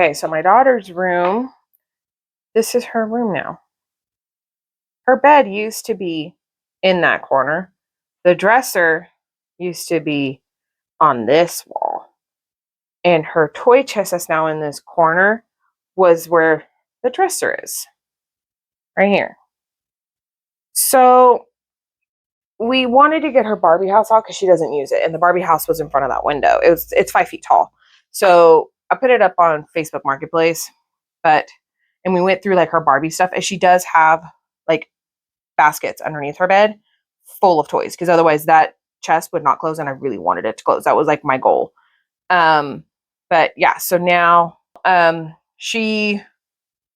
Okay, so my daughter's room, this is her room now. Her bed used to be in that corner. The dresser used to be on this wall. And her toy chest that's now in this corner was where the dresser is. Right here. So we wanted to get her Barbie house out because she doesn't use it. And the Barbie house was in front of that window. It's 5 feet tall. So I put it up on Facebook Marketplace, and we went through like her Barbie stuff, and she does have like baskets underneath her bed full of toys, because otherwise that chest would not close, and I really wanted it to close. That was like my goal. But yeah, so now she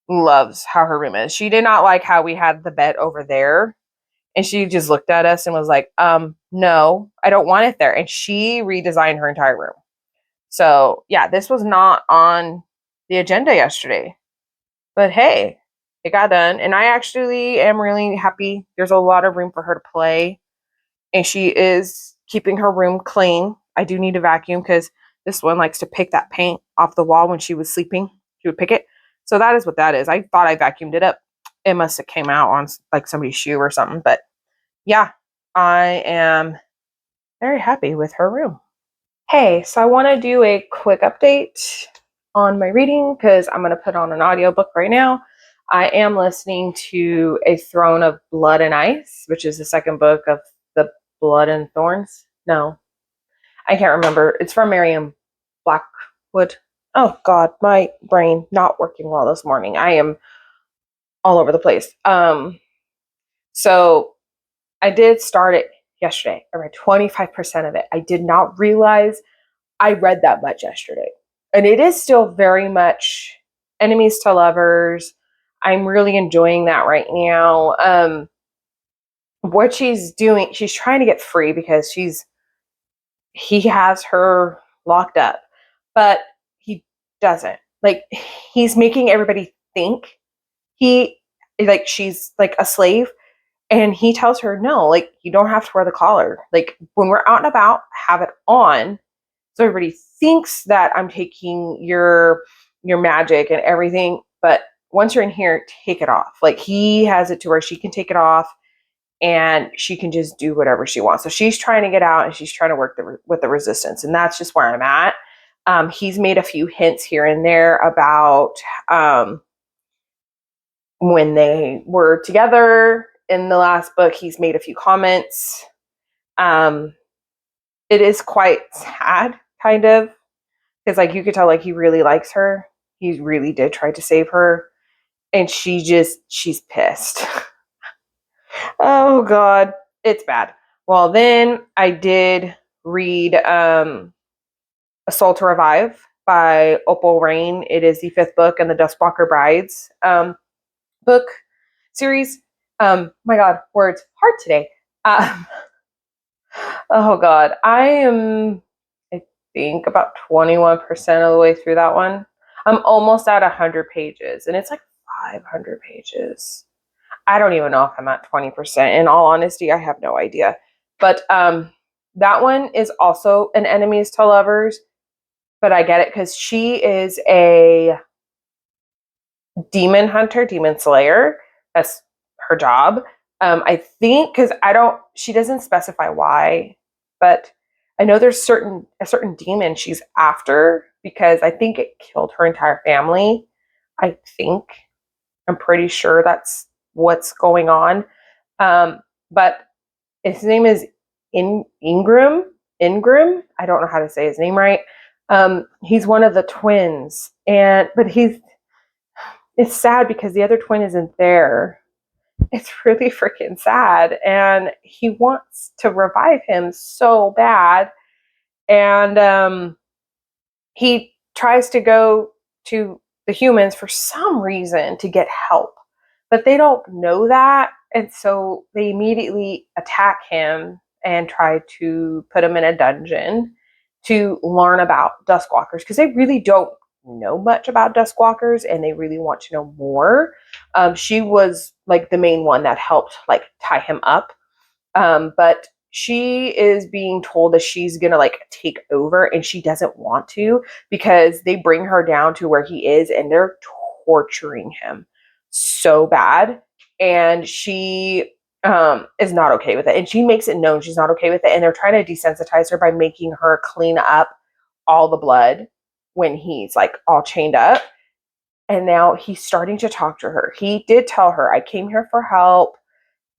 loves how her room is. She did not like how we had the bed over there. And she just looked at us and was like, no, I don't want it there. And she redesigned her entire room. So yeah, this was not on the agenda yesterday. But hey, it got done. And I actually am really happy. There's a lot of room for her to play. And she is keeping her room clean. I do need a vacuum because this one likes to pick that paint off the wall when she was sleeping. She would pick it. So that is what that is. I thought I vacuumed it up. It must have came out on like somebody's shoe or something. But yeah, I am very happy with her room. Hey, so I want to do a quick update on my reading because I'm going to put on an audiobook right now. I am listening to A Throne of Blood and Ice, which is the second book of the Blood and Thorns. No, I can't remember. It's from Miriam Blackwood. Oh God, my brain not working well this morning. I am all over the place. So I did start it yesterday. I read 25% of it. I did not realize I read that much yesterday. And it is still very much enemies to lovers. I'm really enjoying that right now. What she's doing, she's trying to get free because he has her locked up, but he doesn't. Like, he's making everybody think she's like a slave. And he tells her, no, like, you don't have to wear the collar. Like, when we're out and about, have it on. So everybody thinks that I'm taking your magic and everything. But once you're in here, take it off. Like, he has it to where she can take it off and she can just do whatever she wants. So she's trying to get out and she's trying to work with the resistance. And that's just where I'm at. He's made a few hints here and there about when they were together in the last book. He's made a few comments. It is quite sad, kind of, because like you could tell, like, he really likes her. He really did try to save her, and she's pissed. Oh God, it's bad. Well, then I did read A Soul to Revive by Opal Rain. It is the 5th book in the Duskwalker Brides book series. My God, words hard today. Oh God, I think about 21% of the way through that one. I'm almost at 100 pages, and it's like 500 pages. I don't even know if I'm at 20%. In all honesty, I have no idea. But that one is also an enemies to lovers, but I get it because she is a demon hunter, demon slayer. That's her job. I think because she doesn't specify why, but I know there's a certain demon she's after because I think it killed her entire family. I'm pretty sure that's what's going on. But his name is Ingram. I don't know how to say his name right. He's one of the twins, but it's sad because the other twin isn't there. It's really freaking sad, and he wants to revive him so bad. And he tries to go to the humans for some reason to get help, but they don't know that, and so they immediately attack him and try to put him in a dungeon to learn about Duskwalkers, because they really don't know much about Duskwalkers and they really want to know more. She was like the main one that helped like tie him up, but she is being told that she's gonna like take over, and she doesn't want to, because they bring her down to where he is and they're torturing him so bad. And she is not okay with it, and she makes it known she's not okay with it, and they're trying to desensitize her by making her clean up all the blood when he's like all chained up. And now he's starting to talk to her. He did tell her, I came here for help,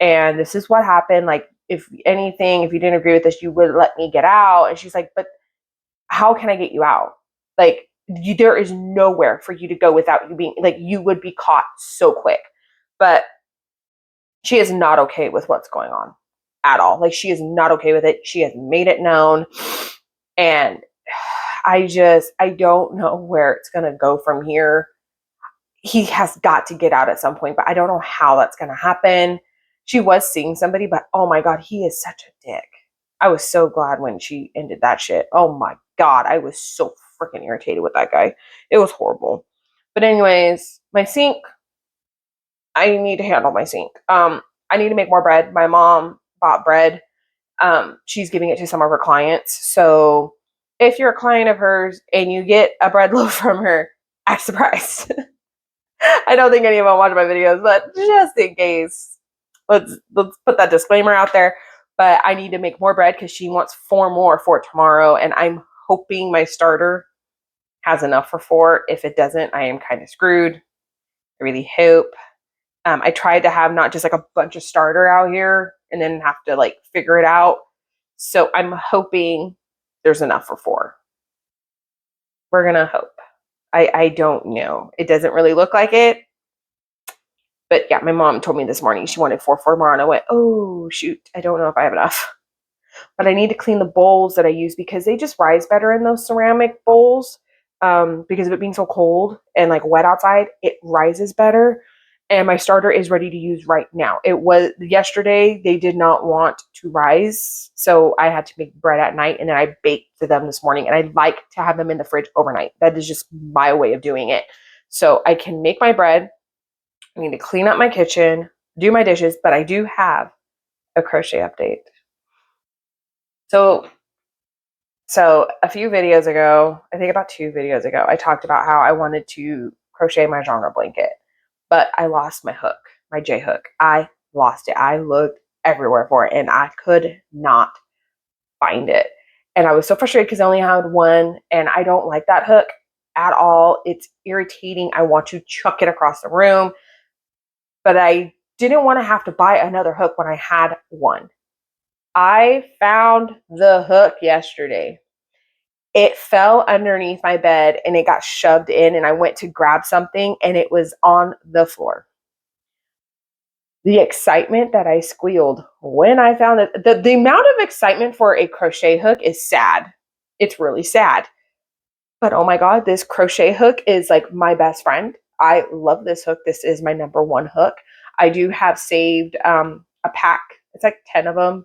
and this is what happened. Like, if anything, if you didn't agree with this, you would let me get out. And she's like, but how can I get you out? Like, there is nowhere for you to go without you being, like, you would be caught so quick. But she is not okay with what's going on at all. Like, she is not okay with it. She has made it known. And I don't know where it's going to go from here. He has got to get out at some point, but I don't know how that's going to happen. She was seeing somebody, but oh my God, he is such a dick. I was so glad when she ended that shit. Oh my God, I was so freaking irritated with that guy. It was horrible. But anyways, my sink, I need to handle my sink. I need to make more bread. My mom bought bread. She's giving it to some of her clients. So if you're a client of hers and you get a bread loaf from her, act surprised. I don't think any of them watch my videos, but just in case, let's put that disclaimer out there. But I need to make more bread because she wants 4 more for tomorrow, and I'm hoping my starter has enough for 4. If it doesn't, I am kind of screwed. I really hope. I tried to have not just like a bunch of starter out here and then have to like figure it out. So I'm hoping there's enough for 4. We're gonna hope. I don't know. It doesn't really look like it. But yeah, my mom told me this morning she wanted 4 more, and I went, oh shoot, I don't know if I have enough. But I need to clean the bowls that I use because they just rise better in those ceramic bowls. Because of it being so cold and like wet outside, it rises better. And my starter is ready to use right now. It was yesterday, they did not want to rise, so I had to make bread at night, and then I baked for them this morning, and I like to have them in the fridge overnight. That is just my way of doing it. So I can make my bread. I need to clean up my kitchen, do my dishes, but I do have a crochet update. So a few videos ago, I think about 2 videos ago, I talked about how I wanted to crochet my genre blanket, but I lost my hook, my J hook. I lost it. I looked everywhere for it, and I could not find it. And I was so frustrated because I only had one, and I don't like that hook at all. It's irritating. I want to chuck it across the room, but I didn't want to have to buy another hook when I had one. I found the hook yesterday. It fell underneath my bed and it got shoved in, and I went to grab something and it was on the floor. The excitement that I squealed when I found it, the amount of excitement for a crochet hook is sad. It's really sad. But oh my God, this crochet hook is like my best friend. I love this hook. This is my number 1 hook. I do have saved a pack. It's like 10 of them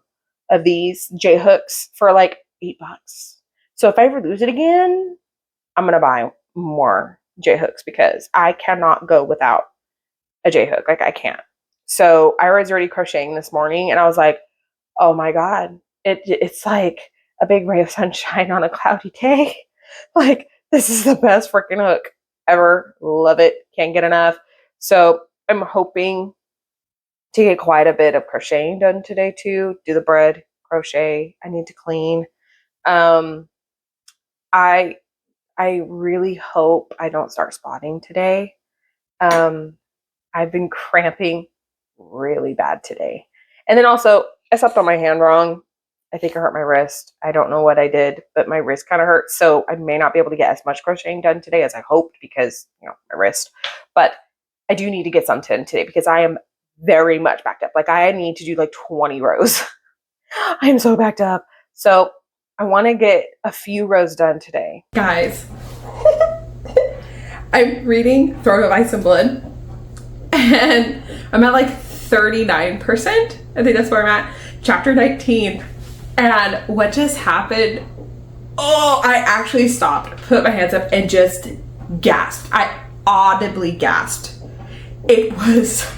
of these J hooks for like $8. So if I ever lose it again, I'm going to buy more J hooks because I cannot go without a J hook. Like, I can't. So I was already crocheting this morning, and I was like, oh my God, it's like a big ray of sunshine on a cloudy day. Like, this is the best freaking hook ever. Love it. Can't get enough. So I'm hoping to get quite a bit of crocheting done today too. Do the bread, crochet. I need to clean. I really hope I don't start spotting today. I've been cramping really bad today. And then also, I slept on my hand wrong. I think I hurt my wrist. I don't know what I did, but my wrist kind of hurts. So I may not be able to get as much crocheting done today as I hoped because, my wrist. But I do need to get some done today because I am very much backed up. Like, I need to do like 20 rows. I'm so backed up. So I want to get a few rows done today. Guys, I'm reading Throne of Ice and Blood, and I'm at like 39%. I think that's where I'm at. Chapter 19. And what just happened? Oh, I actually stopped, put my hands up, and just gasped. I audibly gasped. It was,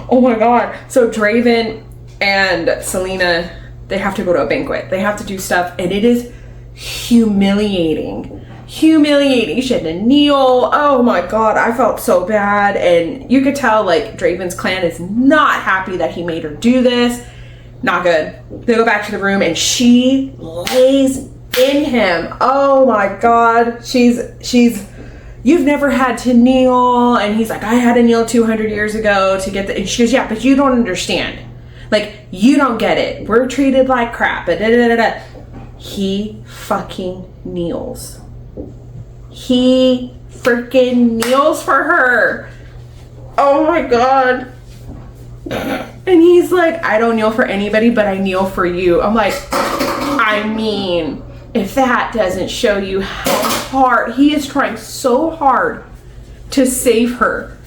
oh my God. So Draven and Selena They have to go to a banquet. They have to do stuff, and it is humiliating. Humiliating. She had to kneel. Oh my God, I felt so bad. And you could tell like Draven's clan is not happy that he made her do this. Not good. They go back to the room and she lays in him. Oh my God. She's you've never had to kneel. And he's like, I had to kneel 200 years ago to get the, and she goes, yeah, but you don't understand. Like, you don't get it. We're treated like crap. He fucking kneels. He freaking kneels for her. Oh my God. And he's like, I don't kneel for anybody, but I kneel for you. I'm like, I mean, if that doesn't show you how hard, he is trying so hard to save her.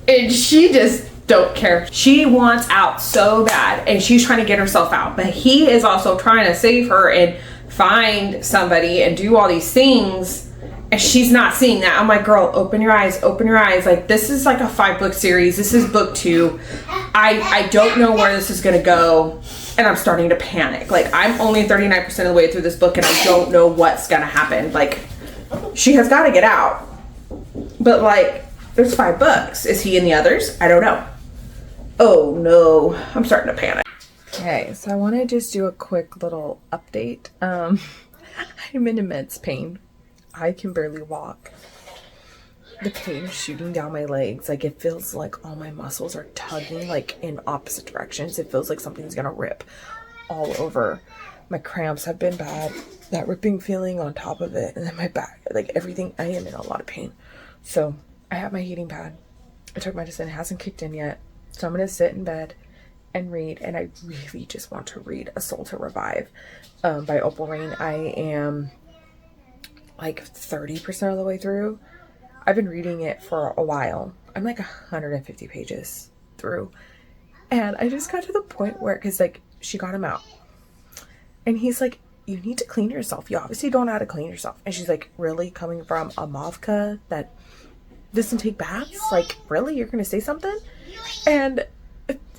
And she just don't care. She wants out so bad and she's trying to get herself out. But he is also trying to save her and find somebody and do all these things. And she's not seeing that. I'm like, girl, open your eyes, open your eyes. Like, this is like a 5-book series. This is book 2. I don't know where this is going to go. And I'm starting to panic. Like, I'm only 39% of the way through this book and I don't know what's going to happen. Like, she has got to get out. But like, there's 5 books. Is he in the others? I don't know. Oh no, I'm starting to panic. Okay, so I want to just do a quick little update. I'm in immense pain. I can barely walk. The pain is shooting down my legs. Like, it feels like all my muscles are tugging like in opposite directions. It feels like something's gonna rip all over. My cramps have been bad. That ripping feeling on top of it, and then my back, like everything. I am in a lot of pain. So I have my heating pad. I took medicine. It hasn't kicked in yet. So I'm gonna sit in bed and read. And I really just want to read A Soul to Revive by Opal Rain. I am like 30% of the way through. I've been reading it for a while. I'm like 150 pages through. And I just got to the point where, because like she got him out. And he's like, you need to clean yourself. You obviously don't know how to clean yourself. And she's like, really? Coming from a Mavka that doesn't take baths? Like, really? You're going to say something? And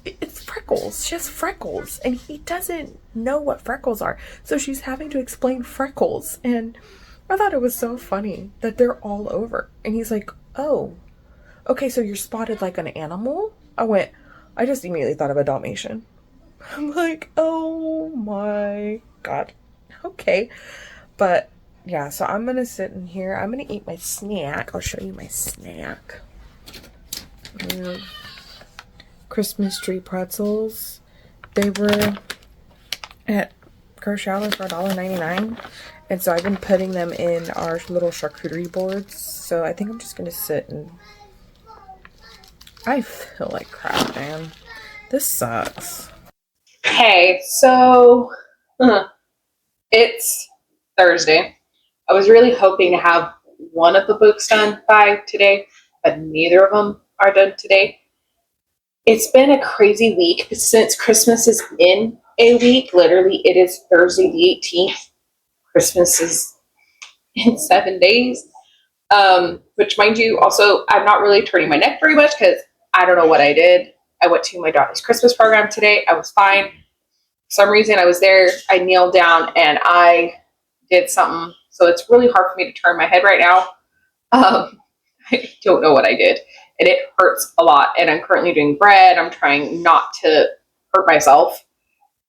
it's freckles. She has freckles. And he doesn't know what freckles are. So she's having to explain freckles. And I thought it was so funny that they're all over. And he's like, oh, okay, so you're spotted like an animal? I just immediately thought of a Dalmatian. I'm like, oh my God. Okay. But yeah, so I'm going to sit in here. I'm going to eat my snack. I'll show you my snack. Christmas tree pretzels. They were at grocery outlet for $1.99. And so I've been putting them in our little charcuterie boards. So I think I'm just going to sit and... I feel like crap, man. This sucks. Hey, so... it's Thursday. I was really hoping to have one of the books done by today, but neither of them are done today. It's been a crazy week since Christmas is in a week. Literally, it is Thursday the 18th. Christmas is in 7 days, which, mind you, also, I'm not really turning my neck very much because I don't know what I did. I went to my daughter's Christmas program today. I was fine. For some reason, I was there. I kneeled down and I did something. So it's really hard for me to turn my head right now. I don't know what I did. And it hurts a lot. And I'm currently doing bread. I'm trying not to hurt myself.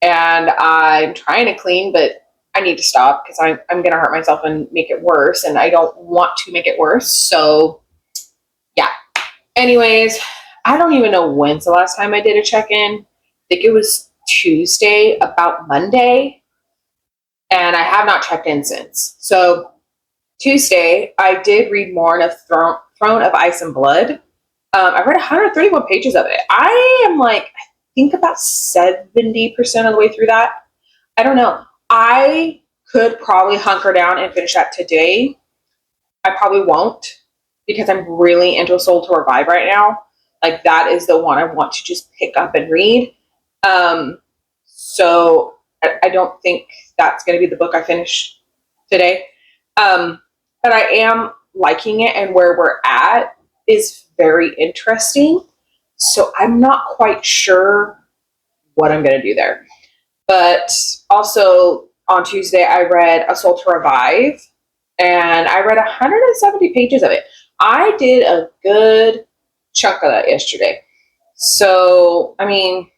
And I'm trying to clean, but I need to stop because I'm going to hurt myself and make it worse. And I don't want to make it worse. So, yeah. Anyways, I don't even know when's the last time I did a check-in. I think it was Tuesday, about Monday. And I have not checked in since. So, Tuesday, I did read more of Throne of Ice and Blood. I read 131 pages of it. I am like, I think about 70% of the way through that. I don't know. I could probably hunker down and finish that today. I probably won't because I'm really into A Soul to Revive right now. Like, that is the one I want to just pick up and read. So I don't think that's going to be the book I finish today. But I am liking it, and where we're at is very interesting. So I'm not quite sure what I'm going to do there. But also on Tuesday, I read A Soul to Revive, and I read 170 pages of it. I did a good chunk of that yesterday. So, I mean,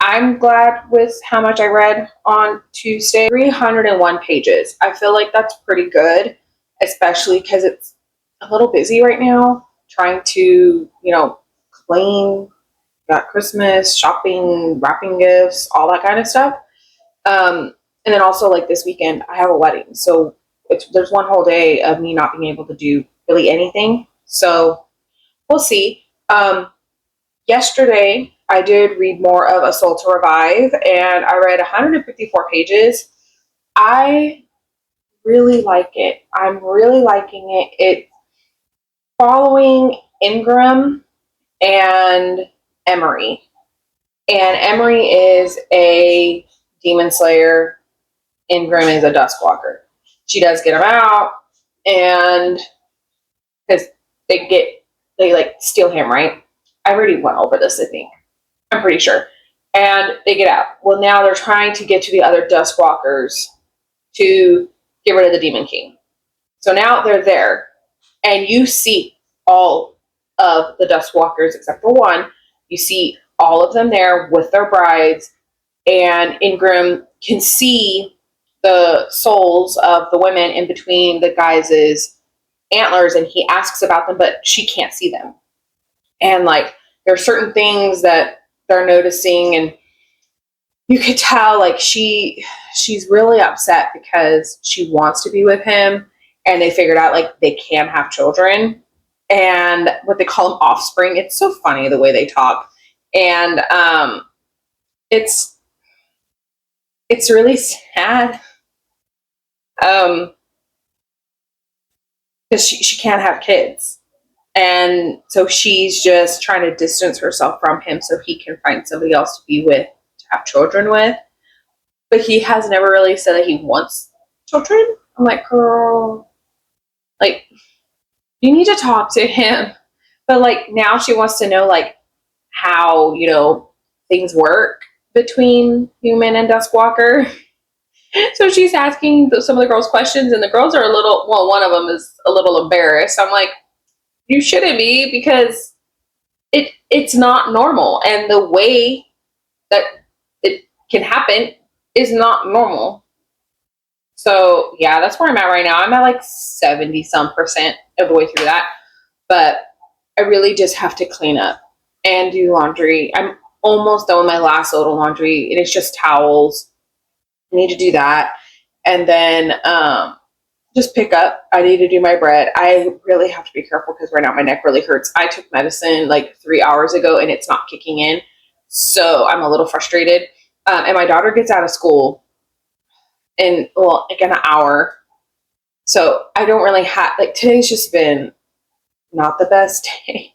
I'm glad with how much I read on Tuesday. 301 pages. I feel like that's pretty good, especially because it's a little busy right now trying to, clean, got Christmas, shopping, wrapping gifts, all that kind of stuff. And then also, like, this weekend, I have a wedding. So there's one whole day of me not being able to do really anything. So we'll see. Yesterday, I did read more of A Soul to Revive, and I read 154 pages. I really like it. I'm really liking it. It's following Ingram and Emery. And Emery is a demon slayer. Ingram is a duskwalker. She does get them out, and because they like steal him, right? I already went over this, I think. I'm pretty sure. And they get out. Well, now they're trying to get to the other Duskwalkers to get rid of the Demon King. So now they're there, and you see all of the Duskwalkers except for one. You see all of them there with their brides, and Ingram can see the souls of the women in between the guys' antlers, and he asks about them, but she can't see them. And like, there are certain things that they're noticing, and you could tell like she's really upset because she wants to be with him, and they figured out like they can have children and what they call them offspring. It's so funny the way they talk. And it's really sad because she can't have kids. And so she's just trying to distance herself from him so he can find somebody else to be with, to have children with. But he has never really said that he wants children. I'm like, girl, like, you need to talk to him. But like, now she wants to know like how, things work between human and Duskwalker. So she's asking some of the girls questions, and the girls are one of them is a little embarrassed. I'm like, you shouldn't be, because it's not normal, and the way that it can happen is not normal. So yeah, that's where I'm at right now. I'm at like 70% of the way through that, but I really just have to clean up and do laundry. I'm almost done with my last load of laundry, and it's just towels. I need to do that, and then just pick up. I need to do my bread. I really have to be careful because right now my neck really hurts. I took medicine like 3 hours ago and it's not kicking in. So I'm a little frustrated. And my daughter gets out of school in like an hour. So I don't really have, like, today's just been not the best day.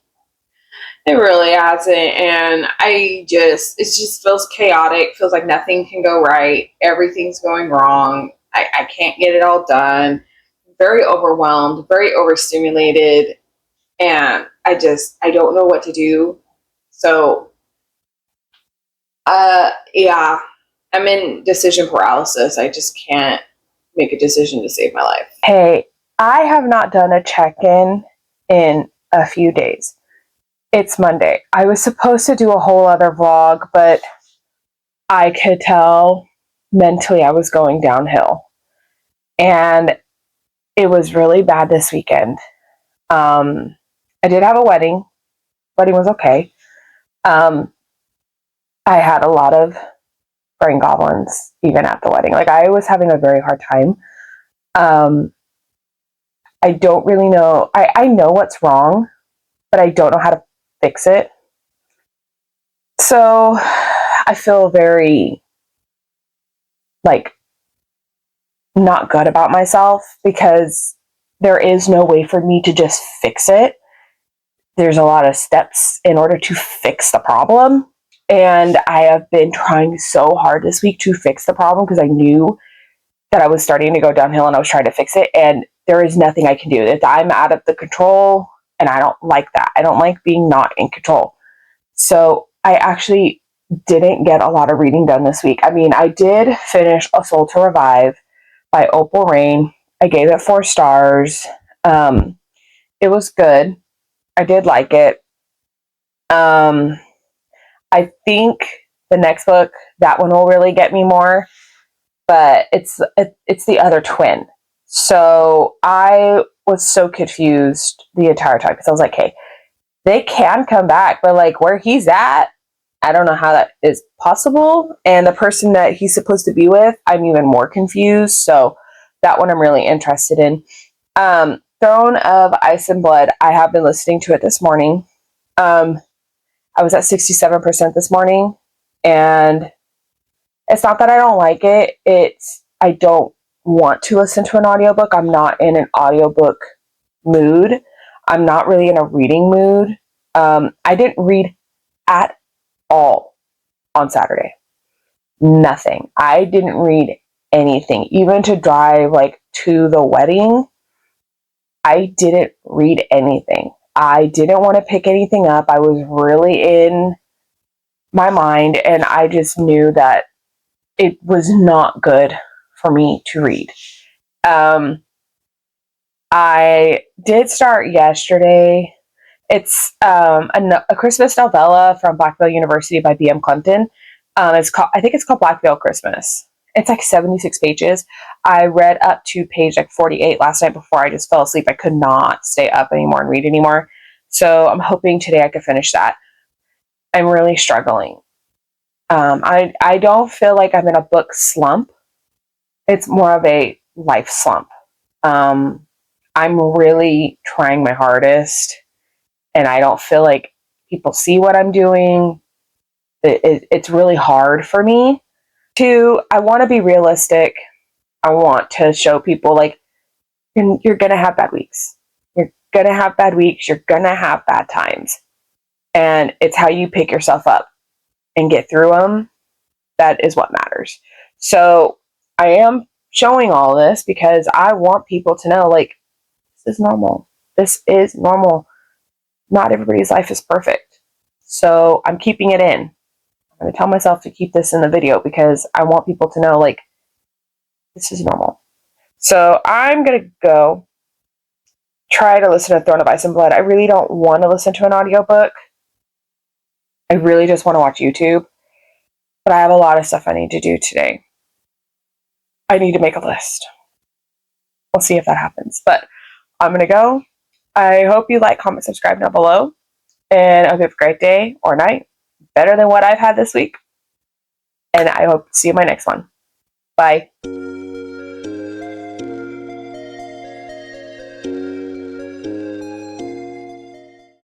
It really hasn't. And it just feels chaotic. Feels like nothing can go right. Everything's going wrong. I can't get it all done. Very overwhelmed, very overstimulated, and I don't know what to do. So, yeah, I'm in decision paralysis. I just can't make a decision to save my life. Hey, I have not done a check-in in a few days. It's Monday. I was supposed to do a whole other vlog, but I could tell mentally I was going downhill. And it was really bad this weekend. I did have a wedding. Wedding was okay. I had a lot of brain goblins even at the wedding. Like, I was having a very hard time. I don't really know. I know what's wrong, but I don't know how to fix it. So I feel very, like, not good about myself because there is no way for me to just fix it. There's a lot of steps in order to fix the problem. And I have been trying so hard this week to fix the problem because I knew that I was starting to go downhill and I was trying to fix it. And there is nothing I can do. That I'm out of the control, and I don't like that. I don't like being not in control. So I actually didn't get a lot of reading done this week. I mean, I did finish A Soul to Revive by Opal Rain. I gave it 4 stars. It was good. I did like it. I think the next book, that one will really get me more, but it's the other twin. So I was so confused the entire time because I was like, hey, they can come back, but like where he's at, I don't know how that is possible. And the person that he's supposed to be with, I'm even more confused. So that one I'm really interested in. Throne of Ice and Blood, I have been listening to it this morning. I was at 67% this morning, and it's not that I don't like it. It's I don't want to listen to an audiobook. I'm not in an audiobook mood. I'm not really in a reading mood. I didn't read at all on Saturday. Nothing. I didn't read anything. Even to drive like to the wedding, I didn't read anything. I didn't want to pick anything up. I was really in my mind, and I just knew that it was not good for me to read. I did start yesterday. It's a Christmas novella from Blackville University by B.M. Clinton. I think it's called Blackville Christmas. It's like 76 pages. I read up to page like 48 last night before I just fell asleep. I could not stay up anymore and read anymore. So I'm hoping today I could finish that. I'm really struggling. I don't feel like I'm in a book slump. It's more of a life slump. I'm really trying my hardest, and I don't feel like people see what I'm doing. It's really hard for me I want to be realistic. I want to show people like you're going to have bad weeks. You're going to have bad weeks. You're going to have bad times. And it's how you pick yourself up and get through them. That is what matters. So I am showing all this because I want people to know, like, this is normal. This is normal. Not everybody's life is perfect. So I'm keeping it in. I'm going to tell myself to keep this in the video because I want people to know, like, this is normal. So I'm going to go try to listen to Throne of Ice and Blood. I really don't want to listen to an audiobook. I really just want to watch YouTube. But I have a lot of stuff I need to do today. I need to make a list. We'll see if that happens. But I'm going to go. I hope you like, comment, subscribe down below. And I hope you have a great day or night. Better than what I've had this week. And I hope to see you in my next one. Bye.